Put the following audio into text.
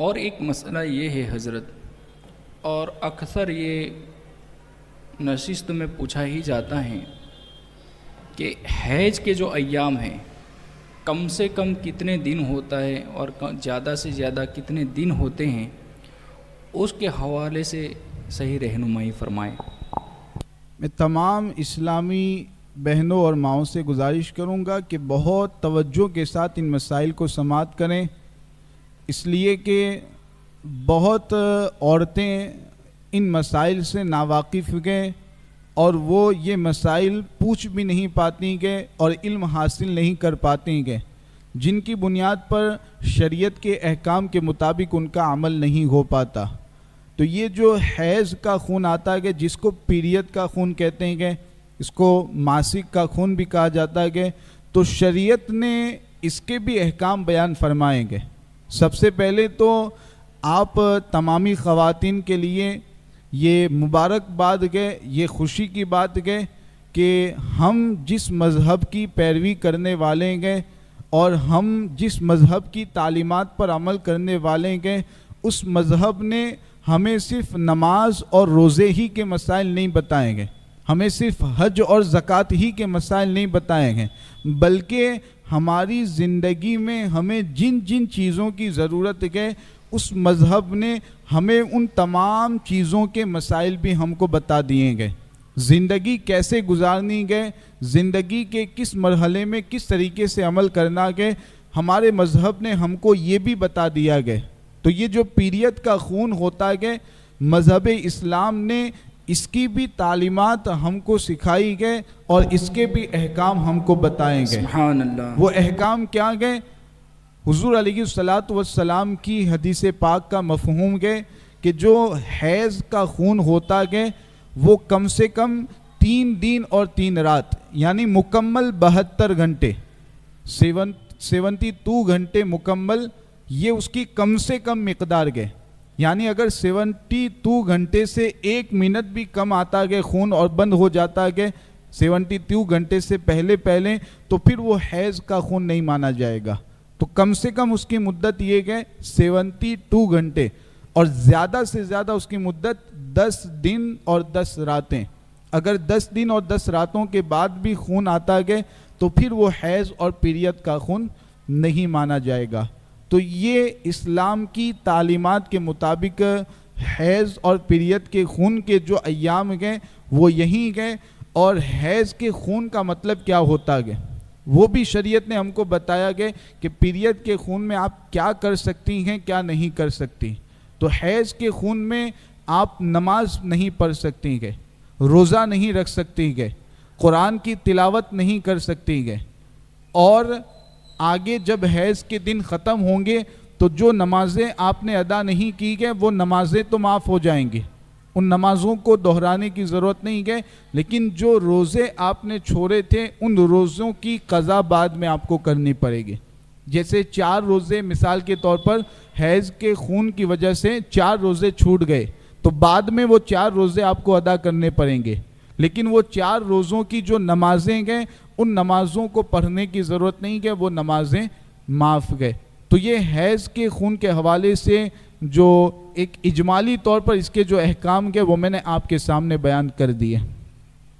اور ایک مسئلہ یہ ہے حضرت، اور اکثر یہ نشست میں پوچھا ہی جاتا ہے کہ حیض کے جو ایام ہیں کم سے کم کتنے دن ہوتا ہے اور زیادہ سے زیادہ کتنے دن ہوتے ہیں، اس کے حوالے سے صحیح رہنمائی فرمائیں۔ میں تمام اسلامی بہنوں اور ماؤں سے گزارش کروں گا کہ بہت توجہ کے ساتھ ان مسائل کو سماعت کریں، اس لیے کہ بہت عورتیں ان مسائل سے ناواقف گئے اور وہ یہ مسائل پوچھ بھی نہیں پاتی گئے اور علم حاصل نہیں کر پاتی گئے، جن کی بنیاد پر شریعت کے احکام کے مطابق ان کا عمل نہیں ہو پاتا۔ تو یہ جو حیض کا خون آتا ہے جس کو پیریڈ کا خون کہتے ہیں گے، اس کو ماسک کا خون بھی کہا جاتا ہے، تو شریعت نے اس کے بھی احکام بیان فرمائیں گے۔ سب سے پہلے تو آپ تمامی خواتین کے لیے یہ مبارکباد گئے، یہ خوشی کی بات گئے کہ ہم جس مذہب کی پیروی کرنے والے گئے اور ہم جس مذہب کی تعلیمات پر عمل کرنے والے گئے، اس مذہب نے ہمیں صرف نماز اور روزے ہی کے مسائل نہیں بتائیں گے، ہمیں صرف حج اور زکوٰۃ ہی کے مسائل نہیں بتائیں گے، بلکہ ہماری زندگی میں ہمیں جن جن چیزوں کی ضرورت ہے اس مذہب نے ہمیں ان تمام چیزوں کے مسائل بھی ہم کو بتا دیے گئے۔ زندگی کیسے گزارنی گئے، زندگی کے کس مرحلے میں کس طریقے سے عمل کرنا گئے، ہمارے مذہب نے ہم کو یہ بھی بتا دیا گئے۔ تو یہ جو پیریڈ کا خون ہوتا ہے مذہب اسلام نے اس کی بھی تعلیمات ہم کو سکھائی گئے اور اس کے بھی احکام ہم کو بتائیں گے۔ سبحان اللہ۔ وہ احکام کیا گئے؟ حضور علیہ الصلاۃ والسلام کی حدیث پاک کا مفہوم گئے کہ جو حیض کا خون ہوتا گئے وہ کم سے کم 3 دن اور 3 رات یعنی مکمل 72 گھنٹے 72 گھنٹے مکمل، یہ اس کی کم سے کم مقدار گئے، یعنی اگر 72 گھنٹے سے 1 منٹ بھی کم آتا گئے خون اور بند ہو جاتا گئے 72 گھنٹے سے پہلے تو پھر وہ حیض کا خون نہیں مانا جائے گا۔ تو کم سے کم اس کی مدت یہ گئے 72 گھنٹے اور زیادہ سے زیادہ اس کی مدت 10 دن اور 10 راتیں۔ اگر 10 دن اور 10 راتوں کے بعد بھی خون آتا گئے تو پھر وہ حیض اور پیریڈ کا خون نہیں مانا جائے گا۔ تو یہ اسلام کی تعلیمات کے مطابق حیض اور پیریڈ کے خون کے جو ایام گئے وہ یہیں گئے، اور حیض کے خون کا مطلب کیا ہوتا گئے وہ بھی شریعت نے ہم کو بتایا گیا کہ پیریڈ کے خون میں آپ کیا کر سکتی ہیں کیا نہیں کر سکتی۔ تو حیض کے خون میں آپ نماز نہیں پڑھ سکتی گے، روزہ نہیں رکھ سکتی گے، قرآن کی تلاوت نہیں کر سکتی گے، اور آگے جب حیض کے دن ختم ہوں گے تو جو نمازیں آپ نے ادا نہیں کی گئے وہ نمازیں تو معاف ہو جائیں گی، ان نمازوں کو دہرانے کی ضرورت نہیں ہے، لیکن جو روزے آپ نے چھوڑے تھے ان روزوں کی قضا بعد میں آپ کو کرنی پڑے گی۔ جیسے 4 روزے مثال کے طور پر حیض کے خون کی وجہ سے 4 روزے چھوٹ گئے تو بعد میں وہ 4 روزے آپ کو ادا کرنے پڑیں گے، لیکن وہ 4 روزوں کی جو نمازیں گئے ان نمازوں کو پڑھنے کی ضرورت نہیں ہے، وہ نمازیں معاف گئے۔ تو یہ حیض کے خون کے حوالے سے جو ایک اجمالی طور پر اس کے جو احکام گئے وہ میں نے آپ کے سامنے بیان کر دیے۔